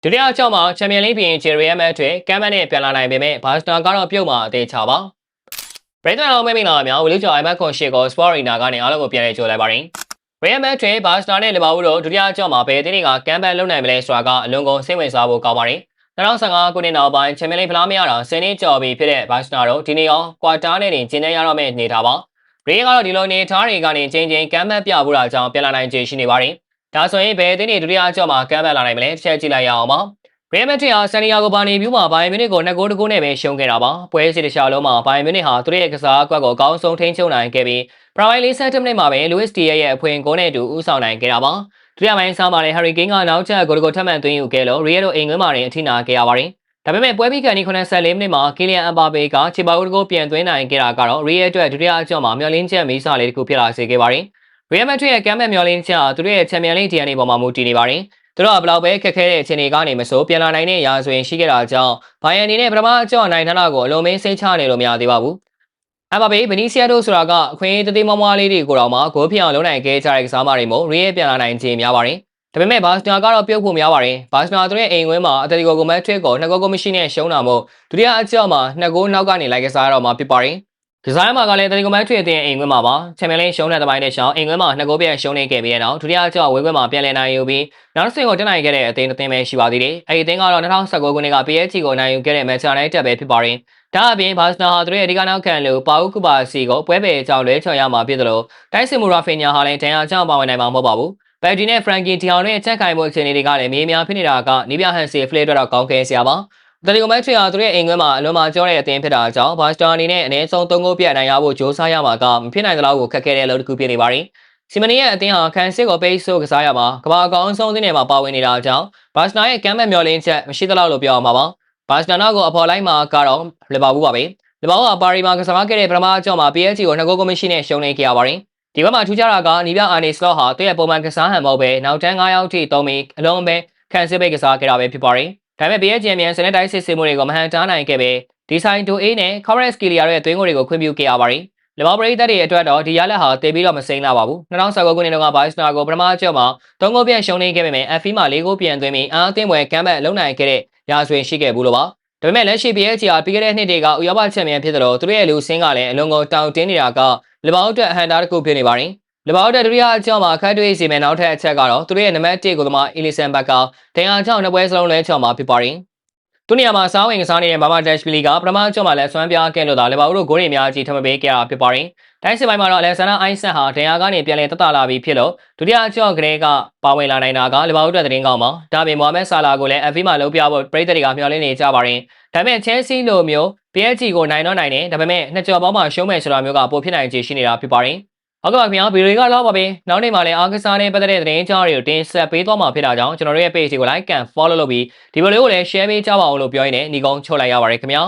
ဒုတိယအကြောင်းမှာချန်ပီယံလိပြင်ဂျယ်ရီယမ်မတ်တွေကမ်းမတ်နဲ့ပြန်လာနိုင်ပေမဲ့ဘာစတာကတော့ပြုတ်မှာအသေးချပါပရိသတ်တော်မိတ်မင်္ဂလာပါများဝီလူကျော်အိုင်မက်ခွန်ရှေကိုစပေါ်ရီနာကနေအားလုံးကိုပြန်လည်ကြိုလိုက်ပါရစေရီယမ်မတ်တွေဘာစတာနဲ့လီဗာပူးတို့ဒုတိယအကြောင်းမှာဘယ်အသင်းတွေကကမ်းမတ်လုံနိုင်မလဲဆိုတာကအလွန်ကုန်စိတ်ဝင်စားဖို့ကောင်းပါတယ်2015ခုနှစ်နောက်ပိုင်းချန်ပီယံလိဖလားမရတာ10နှစ်ကျော်ပြီဖြစ်တဲ့ဘာစတာတို့ဒီနေ့ရောကွာတာနဲ့တင်ကျင်းနေရတော့မယ့်နေထားပါရီယမ်ကတော့ဒီလိုနေထားတွေကနေချင်းချင်းကမ်းမတ်ပြဖို့တာကြောင့်ပြန်လာနိုင်ခြေရှိနေပါတယ်ဒါဆိုရင်ဘယ်အသင်းတွေဒုတိယအကြောင်းမှာကမ်းမတ်လာနိုင်မလဲတစ်ချက်ကြည့်လိုက်ရအောင်ပါရီယမ်မက်ဒရစ်ဟာဆန်နီယာဂိုဘာနီဗျူးမှာဘိုင်မြူနစ်ကို2ဂိုးတကူနဲ့ပဲရှုံးခဲ့တာပါပွဲစီတစ်ခြားလုံးမှာဘိုင်မြူနစ်ဟာသူတို့ရဲ့ကစားကွက်ကိုအကောင်းဆုံးထိန်းချုပ်နိုင်ခဲ့ပြီးပရိုင်40မိနစ်မှာပဲလူးစ်တီရဲ့အဖွင့်ဂိုးနဲ့အတူဦးဆောင်နိုင်ခဲ့တာပါဒုတိယပိုင်းစားမှာလည်းဟယ်ရီကိန်းကနောက်ကျဂိုးတကူထပ်မံသွင်းယူခဲ့လို့ရီယယ်တို့အိမ်ကွင်းမှာတင်အထိနာခဲ့ရပါတယ်ဒါပေမဲ့ပွဲပြီးခန့်ဒီ84မိနစ်မှာကီလီယန်အမ်ဘာပေကချီပါဂိုးတကူပြန်သွင်းနိုင်ခဲ့တာကတော့ရီယယ်အတွက်ဒုတိယအကြောင်းမှာမျှော်လင့်ချက်မီးစာလေးတစ်ခုဖြစ်လာစေခဲ့ပါတယ်ရီယယ်မက်ဒရစ်ရဲ့ကမ်းမက်မျှော်လင့်ချက်သူတို့ရဲ့ချန်ပီယံလိ DNA ပေါ်မှာမူတည်နေပါတယ်သူတို့ကဘလောက်ပဲခက်ခဲတဲ့အခြေအနေကနေမဆိုပြန်လာနိုင်တဲ့ရာဇဝင်ရှိခဲ့တာကြောင့်ဘိုင်ယန်အနေနဲ့ပထမအကြောင်းနိုင်ထားတာကိုအလုံးမင်းစိတ်ချနေလို့မရသေးပါဘူး။အမ်ဘာပေဗနီးစီယာတို့ဆိုတာကအခွင့်အရေးသေးမွားလေးတွေကိုတော့မှဂိုးဖြစ်အောင်လုပ်နိုင်ခဲ့ကြတဲ့ကစားမတွေမို့ရီယယ်ပြန်လာနိုင်ခြင်းများပါတယ်။ဒါပေမဲ့ဘာစတာကတော့ပြုတ်ဖို့များပါတယ်။ဘာစတာတို့ရဲ့အိမ်ဝင်းမှာအတတီကိုမက်ထရစ်ကို2ဂိုးမရှိနဲ့ရှုံးတာမို့ဒုတိယအကြောင်းမှာ2ဂိုးနောက်ကနေလိုက်ကစားတော့မှဖြစ်ပါတယ်။ကစားရမှာကလည်းတတီကိုမက်ထရစ်အသင်းအိမ်ကွင်းမှာပါချန်ပီယံလိရှုံးတဲ့တပိုင်းနဲ့ရှောင်းအိမ်ကွင်းမှာ2ဂိုးပြန်ရှုံးနေခဲ့ပြီးတဲ့နောက်ဒုတိယအကြောင်းဝေးကွင်းမှာပြန်လည်နိုင်ယူပြီးနောက်တစ်ဆင့်ကိုတက်နိုင်ခဲ့တဲ့အသင်းတစ်သင်းပဲရှိပါသေးတယ်အဲဒီအသင်းကတော့2019ခုနှစ်က PSG ကိုနိုင်ယူခဲ့တဲ့မန်ချက်ယူနိုက်တက်ပဲဖြစ်ပါတယ်ဒါအပြင်ဘာစတာဟာသူတို့ရဲ့အဓိကနောက်ခံလူပါဦးကူပါစီကိုပွဲပေအကြောင်းလွဲချော်ရမှာဖြစ်တယ်လို့တိုက်စစ်မူရာဖီညာဟာလည်းဒဏ်ရာကြောင့်ပါဝင်နိုင်မှာမဟုတ်ပါဘူးဘယ်ဒီနဲ့ဖရန်ကီတီအောင်ရဲ့ချက်ခိုင်မှုအခြေအနေတွေကလည်းမြေများဖြစ်နေတာကနီးပြဟန်စီဖလေအတွက်တော့ကောင်းခဲစရာပါတလီကိုမက်ထရီဟာသူရဲ့အိမ်ကွင်းမှာအလွန်မှကြောတဲ့အသင်းဖြစ်တာကြောင့်ဘာစတာအနေနဲ့အနည်းဆုံး3ဂိုးပြတ်နိုင်ရဖို့ကြိုးစားရမှာကမဖြစ်နိုင်သလောက်ကိုခက်ခဲတဲ့လုပ်တစ်ခုဖြစ်နေပါတယ်။စီမနီရဲ့အသင်းဟာခန်စစ်ကိုပိတ်ဆို့ကစားရမှာကမ္ဘာအကောင်အဆုံးအသင်းတွေမှာပါဝင်နေတာကြောင့်ဘာစတာရဲ့ကမ်းမက်မျော်လင့်ချက်မရှိသလောက်လို့ပြောရမှာပါ။ဘာစတာနောက်ကိုအဖော်လိုက်မှာကတော့လီဗာပူးပါပဲ။လီဗာပူးကပါရီမှာကစားခဲ့တဲ့ပထမအကြောင်းမှာ PSG ကို2ဂိုးကိုမရှိနဲ့ရှုံးနေခဲ့ရပါတယ်။ဒီဘက်မှာထူးခြားတာကနီးပြအာနီစလော့ဟာသူ့ရဲ့ပုံမှန်ကစားဟန်မဟုတ်ပဲနောက်တန်း9ယောက်ထိတုံးပြီးအလုံးပဲခန်စစ်ပိတ်ကစားခဲ့တာပဲဖြစ်ပါတယ်။ဒါပေမဲ့ PSG အမြန်စနစ်တိုင်းစစ်ဆေးမှုတွေကိုမဟန်တားနိုင်ခဲ့ပဲဒီဆိုင်တိုအေးနဲ့ Corres Kilia ရဲ့သွင်းကိုတွေကိုခွင့်ပြုခဲ့ရပါတယ်။လီဗာပူးပရိသတ်တွေအတွက်တော့ဒီရလက်ဟာတည်ပြီးတော့မစိမ့်လာပါဘူး။2019ခုနှစ်တုန်းကဘာစတာကိုပထမအကြောင်းမှာ3ဂိုးပြန်ရှုံးနေခဲ့ပေမဲ့ FA မှာ4ဂိုးပြန်သွင်းပြီးအားအသင်းပွဲကမ်းဘက်လုံနိုင်ခဲ့တဲ့ရာဇဝင်ရှိခဲ့ဘူးလို့ပါ။ဒါပေမဲ့လက်ရှိ PSG ဟာပြီးခဲ့တဲ့နှစ်တွေကဥရောပချန်ပီယံဖြစ်တယ်လို့သူတို့ရဲ့လူစင်းကလည်းအလွန်ကိုတောင်းတင်းနေတာကလီဗာပူးအတွက်အဟန်တာတစ်ခုဖြစ်နေပါတယ်။လီဗာပူးဒုတိယအကြောင်းမှာခတ်တွေ့စီမဲ့နောက်ထပ်အချက်ကတော့သူတို့ရဲ့နံပါတ်1ကိုသမားအီလီဆန်ဘတ်ကဒဏ်ရာကြောင့်နှစ်ပွဲစလုံးလဲချော်မှာဖြစ်ပါတယ်။သူနေရာမှာစားဝင်ကစားနေတဲ့မာမာဒက်ရှ်ပီလီကပထမအကြောင်းမှာလည်းဆွမ်းပြားခဲ့လို့သာလီဗာပူးတို့ဂိုးတွေအများကြီးထပ်မပေးခဲ့တာဖြစ်ပါတယ်။တိုင်းစစ်ပိုင်းမှာတော့အလက်ဆန်ဒါအိုင်ဆန်ဟာဒဏ်ရာကနေပြန်လည်တက်တာလာပြီးဖြစ်လို့ဒုတိယအကြောင်းကလေးကပါဝင်လာနိုင်တာကလီဗာပူးအတွက်သတင်းကောင်းပါ။ဒါပေမဲ့မိုဟာမက်ဆာလာကိုလည်း FA မှာလုံးပြဖို့ပရိသတ်တွေကမျှော်လင့်နေကြပါတယ်။ဒါပေမဲ့ချဲဆီလိုမျိုး PSG ကိုနိုင်တော့နိုင်တယ်ဒါပေမဲ့နှစ်ကြော်ပေါင်းမှာရှုံးမယ်ဆိုတာမျိုးကပိုဖြစ်နိုင်ခြေရှိနေတာဖြစ်ပါတယ်။ဟုတ်ကဲ့ပါခင်ဗျာဗီဒီယိုလေးကတော့ပါပဲနောက်နေ့မှလည်းအားကစားနဲ့ပတ်သက်တဲ့သတင်းကြားတွေကိုတင်ဆက်ပေးသွားမှာဖြစ်တာကြောင့်ကျွန်တော်တို့ရဲ့ page ကို like and follow လုပ်ပြီးဒီဗီဒီယိုလေးကိုလည်း share ပေးကြပါအောင်လို့ပြောရင်းနဲ့ညီကုန်းချုပ်လိုက်ရပါတယ်ခင်ဗျာ